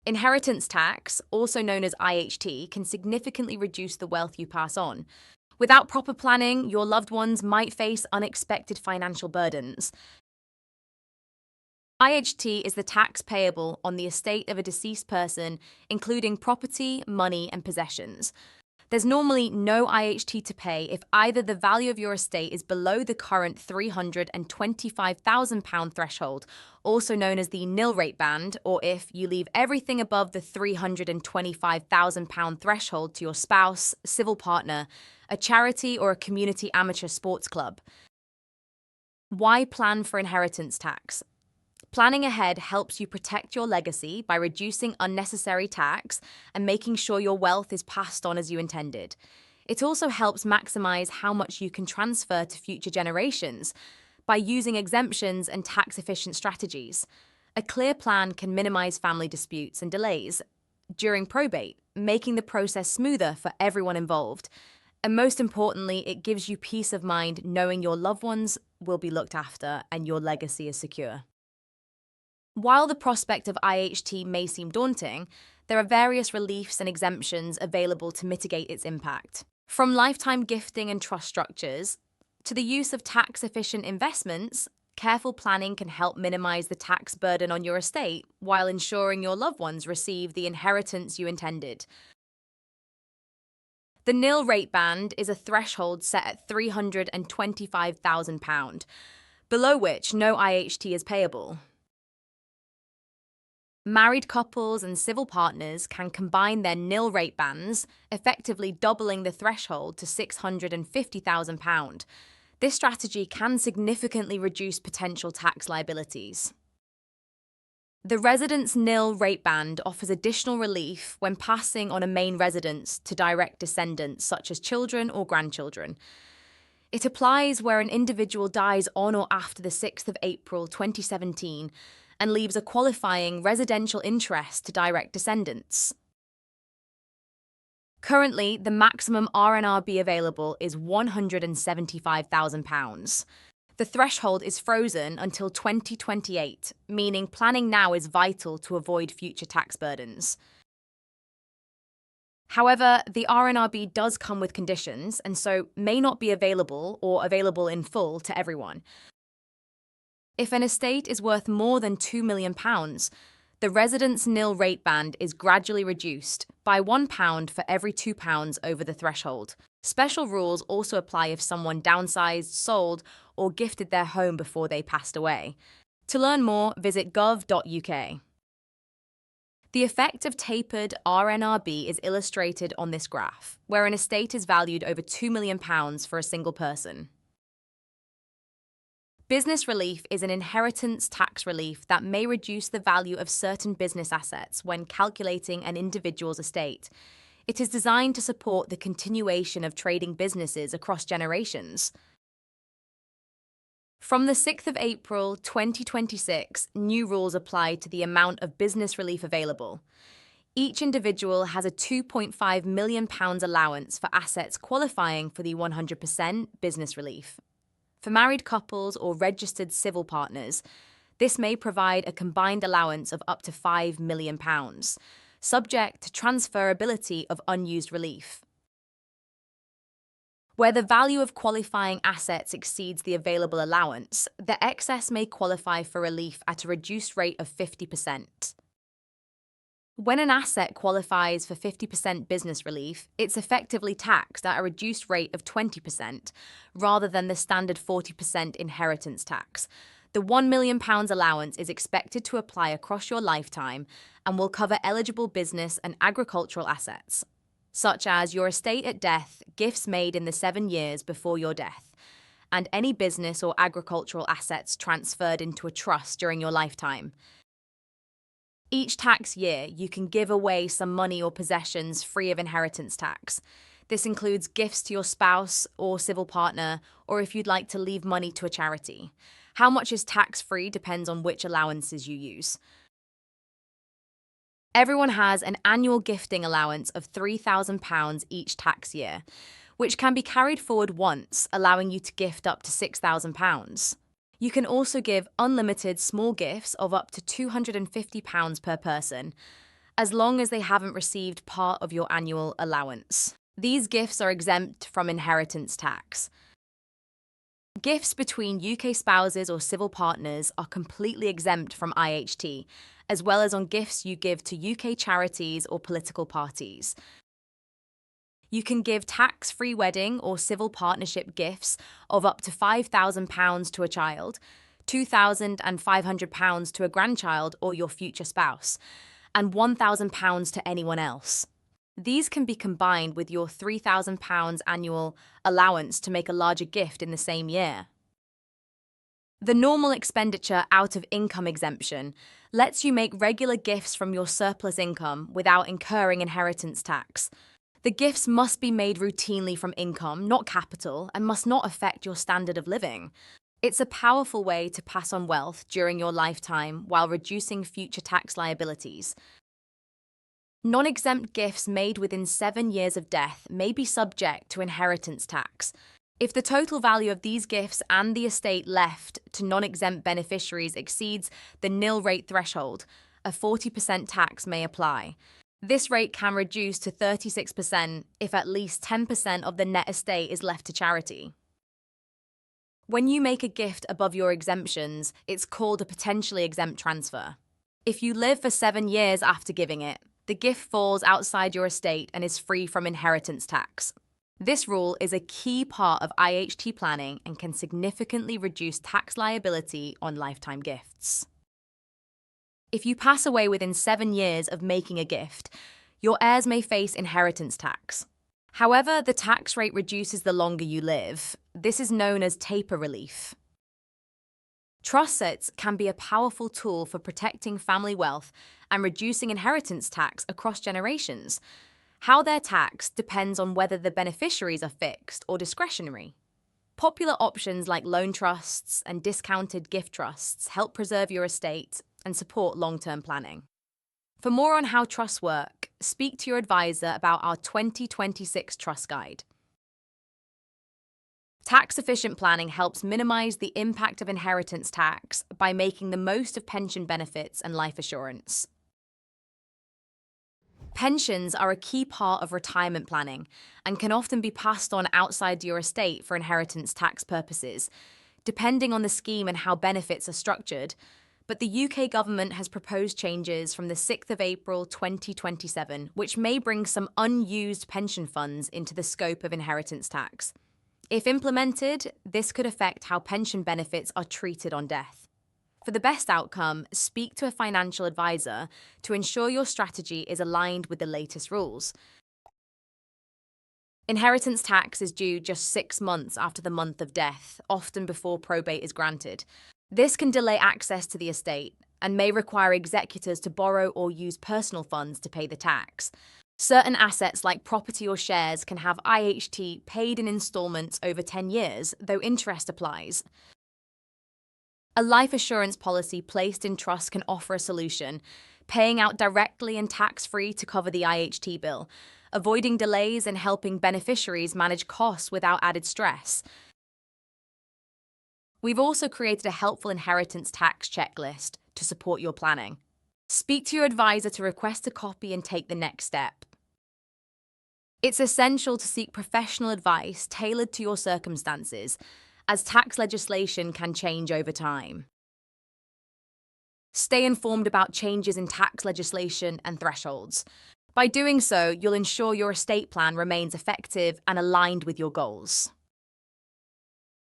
Inheritance tax, also known as IHT, can significantly reduce the wealth you pass on. Without proper planning, your loved ones might face unexpected financial burdens. IHT is the tax payable on the estate of a deceased person, including property, money, and possessions. There's normally no IHT to pay if either the value of your estate is below the current £325,000 threshold, also known as the nil rate band, or if you leave everything above the £325,000 threshold to your spouse, civil partner, a charity, or a community amateur sports club. Why plan for inheritance tax? Planning ahead helps you protect your legacy by reducing unnecessary tax and making sure your wealth is passed on as you intended. It also helps maximize how much you can transfer to future generations by using exemptions and tax-efficient strategies. A clear plan can minimize family disputes and delays during probate, making the process smoother for everyone involved. And most importantly, it gives you peace of mind knowing your loved ones will be looked after and your legacy is secure. While the prospect of IHT may seem daunting, there are various reliefs and exemptions available to mitigate its impact. From lifetime gifting and trust structures to the use of tax-efficient investments, careful planning can help minimize the tax burden on your estate while ensuring your loved ones receive the inheritance you intended. The nil rate band is a threshold set at £325,000, below which no IHT is payable. Married couples and civil partners can combine their nil rate bands, effectively doubling the threshold to £650,000. This strategy can significantly reduce potential tax liabilities. The residence nil rate band offers additional relief when passing on a main residence to direct descendants, such as children or grandchildren. It applies where an individual dies on or after the 6th of April 2017 and leaves a qualifying residential interest to direct descendants. Currently, the maximum RNRB available is £175,000. The threshold is frozen until 2028, meaning planning now is vital to avoid future tax burdens. However, the RNRB does come with conditions and so may not be available or available in full to everyone. If an estate is worth more than £2 million, the residence nil rate band is gradually reduced by £1 for every £2 over the threshold. Special rules also apply if someone downsized, sold, or gifted their home before they passed away. To learn more, visit gov.uk. The effect of tapered RNRB is illustrated on this graph, where an estate is valued over £2 million for a single person. Business relief is an inheritance tax relief that may reduce the value of certain business assets when calculating an individual's estate. It is designed to support the continuation of trading businesses across generations. From the 6th of April 2026, new rules apply to the amount of business relief available. Each individual has a £2.5 million allowance for assets qualifying for the 100% business relief. For married couples or registered civil partners, this may provide a combined allowance of up to £5 million, subject to transferability of unused relief. Where the value of qualifying assets exceeds the available allowance, the excess may qualify for relief at a reduced rate of 50%. When an asset qualifies for 50% business relief, it's effectively taxed at a reduced rate of 20%, rather than the standard 40% inheritance tax. The £1 million allowance is expected to apply across your lifetime and will cover eligible business and agricultural assets, such as your estate at death, gifts made in the 7 years before your death, and any business or agricultural assets transferred into a trust during your lifetime. Each tax year, you can give away some money or possessions free of inheritance tax. This includes gifts to your spouse or civil partner, or if you'd like to leave money to a charity. How much is tax-free depends on which allowances you use. Everyone has an annual gifting allowance of £3,000 each tax year, which can be carried forward once, allowing you to gift up to £6,000. You can also give unlimited small gifts of up to £250 per person, as long as they haven't received part of your annual allowance. These gifts are exempt from inheritance tax. Gifts between UK spouses or civil partners are completely exempt from IHT, as well as on gifts you give to UK charities or political parties. You can give tax-free wedding or civil partnership gifts of up to £5,000 to a child, £2,500 to a grandchild or your future spouse, and £1,000 to anyone else. These can be combined with your £3,000 annual allowance to make a larger gift in the same year. The normal expenditure out of income exemption lets you make regular gifts from your surplus income without incurring inheritance tax. The gifts must be made routinely from income, not capital, and must not affect your standard of living. It's a powerful way to pass on wealth during your lifetime while reducing future tax liabilities. Non-exempt gifts made within 7 years of death may be subject to inheritance tax. If the total value of these gifts and the estate left to non-exempt beneficiaries exceeds the nil rate threshold, a 40% tax may apply. This rate can reduce to 36% if at least 10% of the net estate is left to charity. When you make a gift above your exemptions, it's called a potentially exempt transfer. If you live for 7 years after giving it, the gift falls outside your estate and is free from inheritance tax. This rule is a key part of IHT planning and can significantly reduce tax liability on lifetime gifts. If you pass away within 7 years of making a gift, your heirs may face inheritance tax. However, the tax rate reduces the longer you live. This is known as taper relief. Trusts can be a powerful tool for protecting family wealth and reducing inheritance tax across generations. How they're taxed depends on whether the beneficiaries are fixed or discretionary. Popular options like loan trusts and discounted gift trusts help preserve your estate and support long-term planning. For more on how trusts work, speak to your advisor about our 2026 Trust Guide. Tax-efficient planning helps minimize the impact of inheritance tax by making the most of pension benefits and life assurance. Pensions are a key part of retirement planning and can often be passed on outside your estate for inheritance tax purposes, depending on the scheme and how benefits are structured. But the UK government has proposed changes from the 6th of April 2027, which may bring some unused pension funds into the scope of inheritance tax. If implemented, this could affect how pension benefits are treated on death. For the best outcome, speak to a financial advisor to ensure your strategy is aligned with the latest rules. Inheritance tax is due just 6 months after the month of death, often before probate is granted. This can delay access to the estate and may require executors to borrow or use personal funds to pay the tax. Certain assets like property or shares can have IHT paid in installments over 10 years, though interest applies. A life assurance policy placed in trust can offer a solution, paying out directly and tax-free to cover the IHT bill, avoiding delays and helping beneficiaries manage costs without added stress. We've also created a helpful inheritance tax checklist to support your planning. Speak to your advisor to request a copy and take the next step. It's essential to seek professional advice tailored to your circumstances, as tax legislation can change over time. Stay informed about changes in tax legislation and thresholds. By doing so, you'll ensure your estate plan remains effective and aligned with your goals.